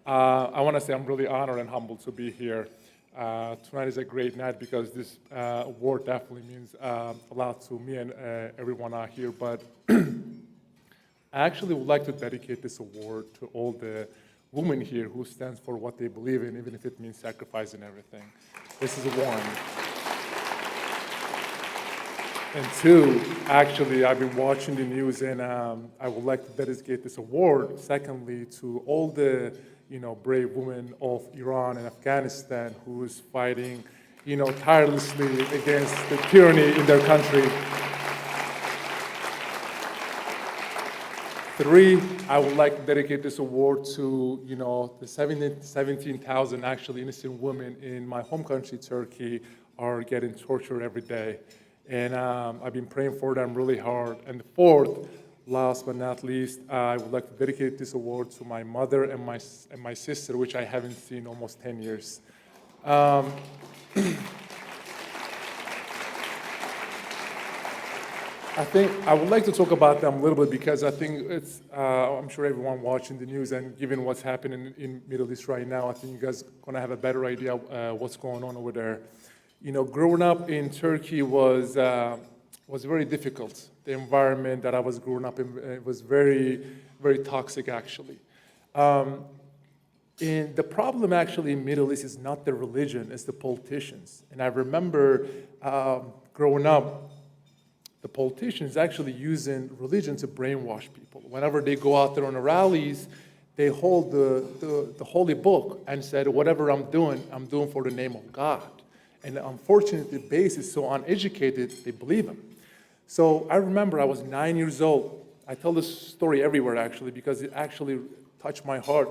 I want to say I'm really honored and humbled to be here. Tonight is a great night because this award definitely means a lot to me and everyone out here. But I actually would like to dedicate this award to all the women here who stands for what they believe in, even if it means sacrificing everything. This is one. And two, actually, I've been watching the news, and I would like to dedicate this award, secondly, to all the brave women of Iran and Afghanistan who is fighting tirelessly against the tyranny in their country. Three, I would like to dedicate this award to the 17,000 actually innocent women in my home country, Turkey, are getting tortured every day. And I've been praying for them really hard. And the fourth, last but not least, I would like to dedicate this award to my mother and my sister, which I haven't seen almost 10 years. I think I would like to talk about them a little bit because I think I'm sure everyone watching the news and given what's happening in Middle East right now, I think you guys are going to have a better idea what's going on over there. Growing up in Turkey was very difficult. The environment that I was growing up in was very, very toxic, actually. And the problem, actually, in Middle East is not the religion, it's the politicians. And I remember growing up, the politicians actually using religion to brainwash people. Whenever they go out there on the rallies, they hold the holy book and said, whatever I'm doing for the name of God. And unfortunately, the base is so uneducated, they believe him. So I remember I was 9 years old. I tell this story everywhere, actually, because it actually touched my heart.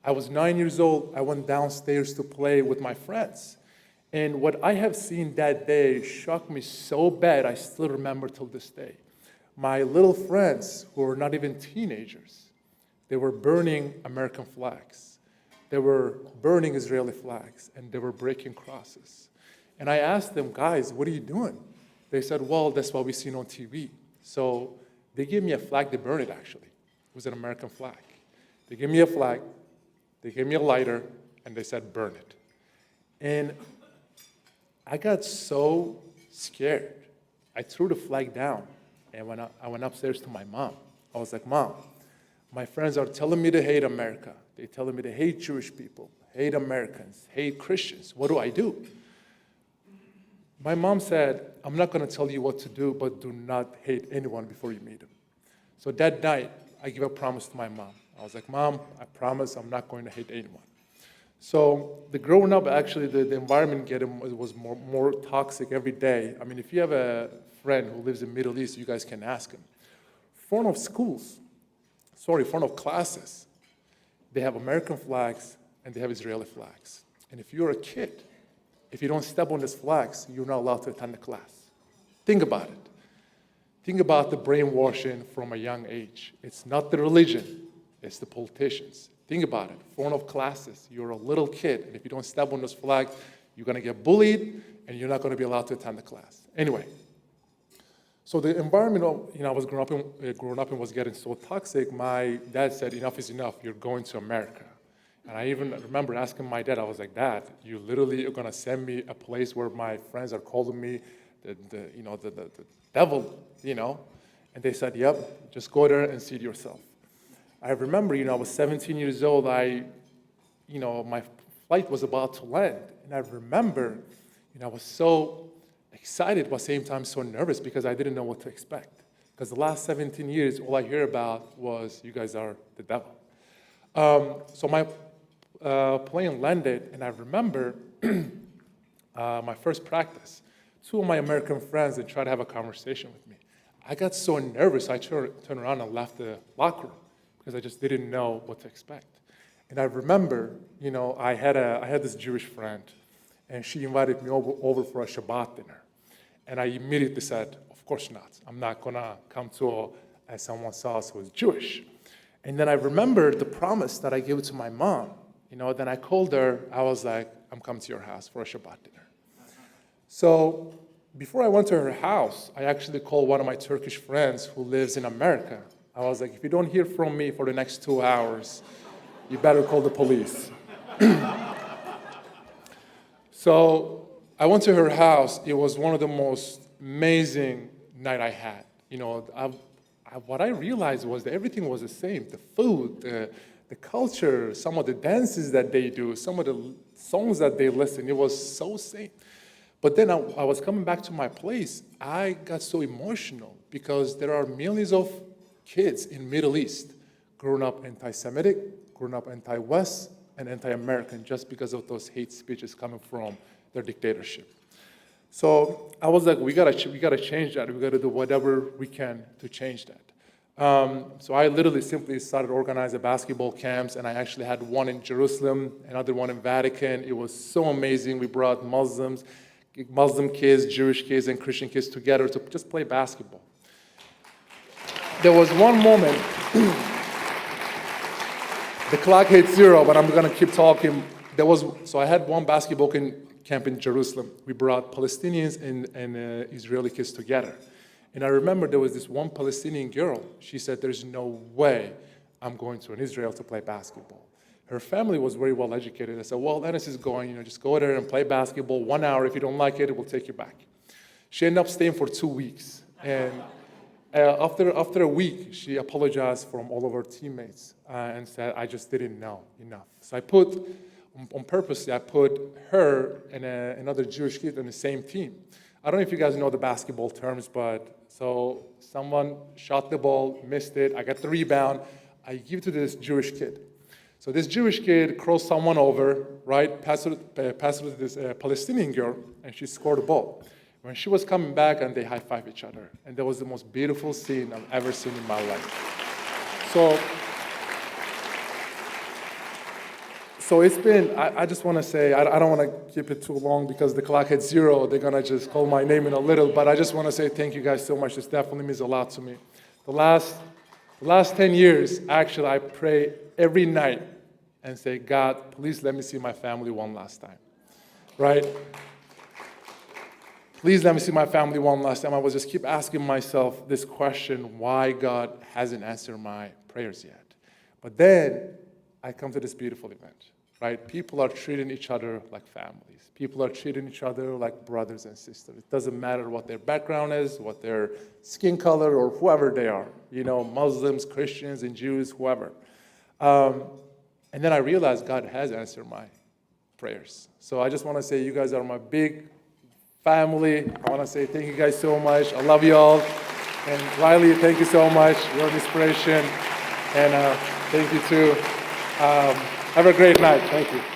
I was 9 years old. I went downstairs to play with my friends. And what I have seen that day shocked me so bad, I still remember till this day. My little friends, who were not even teenagers, they were burning American flags. They were burning Israeli flags, and they were breaking crosses. And I asked them, guys, what are you doing? They said, well, that's what we've seen on TV. So they gave me a flag, they burned it, actually. It was an American flag. They gave me a flag, they gave me a lighter, and they said, burn it. And I got so scared. I threw the flag down, and when I went upstairs to my mom. I was like, Mom, my friends are telling me to hate America. They're telling me to hate Jewish people, hate Americans, hate Christians. What do I do? My mom said, I'm not going to tell you what to do, but do not hate anyone before you meet him. So that night, I gave a promise to my mom. I was like, Mom, I promise I'm not going to hate anyone. So the growing up, actually, the environment was more toxic every day. I mean, if you have a friend who lives in the Middle East, you guys can ask him. Front of classes, they have American flags and they have Israeli flags. And if you're a kid, if you don't step on these flags, you're not allowed to attend the class. Think about it. Think about the brainwashing from a young age. It's not the religion, it's the politicians. Think about it. Front of classes, you're a little kid, and if you don't step on those flags, you're going to get bullied, and you're not going to be allowed to attend the class. Anyway, so the environment I was growing up in was getting so toxic. My dad said, enough is enough. You're going to America. And I even remember asking my dad, I was like, Dad, you literally are going to send me a place where my friends are calling me the devil, And they said, yep, just go there and see it yourself. I remember, I was 17 years old. My flight was about to land. And I remember, I was so excited, but at the same time so nervous because I didn't know what to expect. Because the last 17 years, all I hear about was, you guys are the devil. So my plane landed, and I remember my first practice. Two of my American friends, they tried to have a conversation with me. I got so nervous, I turned around and left the locker room because I just didn't know what to expect. And I remember, I had this Jewish friend, and she invited me over for a Shabbat dinner. And I immediately said, of course not. I'm not going to come to someone's house who is Jewish. And then I remembered the promise that I gave to my mom. Then I called her. I was like, I'm coming to your house for a Shabbat dinner. So before I went to her house, I actually called one of my Turkish friends who lives in America. I was like, if you don't hear from me for the next 2 hours, you better call the police. So I went to her house. It was one of the most amazing night I had. What I realized was that everything was the same. The food, the culture, some of the dances that they do, some of the songs that they listen, it was so same. But then I was coming back to my place. I got so emotional because there are millions of kids in Middle East growing up anti-Semitic, growing up anti-West, and anti-American just because of those hate speeches coming from their dictatorship. So I was like, we gotta change that. We gotta do whatever we can to change that. So I literally simply started organizing basketball camps, and I actually had one in Jerusalem, another one in Vatican. It was so amazing. We brought Muslim kids, Jewish kids, and Christian kids together to just play basketball. There was one moment, the clock hit 0, but I'm gonna keep talking. So I had one basketball camp in Jerusalem. We brought Palestinians and Israeli kids together. And I remember there was this one Palestinian girl. She said, there's no way I'm going to Israel to play basketball. Her family was very well educated. I said, well, Enes is going, just go there and play basketball 1 hour. If you don't like it, we'll take you back. She ended up staying for 2 weeks. And after a week, she apologized from all of her teammates and said, I just didn't know enough. So on purpose, I put her and another Jewish kid on the same team. I don't know if you guys know the basketball terms, so someone shot the ball, missed it, I got the rebound, I give it to this Jewish kid. So this Jewish kid crossed someone over, right, passed it to this Palestinian girl, and she scored the ball. When she was coming back, and they high-fived each other. And that was the most beautiful scene I've ever seen in my life. So it's been, I just want to say, I don't want to keep it too long because the clock hit 0. They're going to just call my name in a little, but I just want to say thank you guys so much. This definitely means a lot to me. The last 10 years, actually, I pray every night and say, God, please let me see my family one last time, right? Please let me see my family one last time. I will just keep asking myself this question, why God hasn't answered my prayers yet. But then I come to this beautiful event, right? People are treating each other like families. People are treating each other like brothers and sisters. It doesn't matter what their background is, what their skin color, or whoever they are, Muslims, Christians, and Jews, whoever. And then I realized God has answered my prayers. So I just want to say you guys are my big family. I want to say thank you guys so much. I love you all. And Riley, thank you so much. You're an inspiration. And thank you too. Have a great night. Thank you.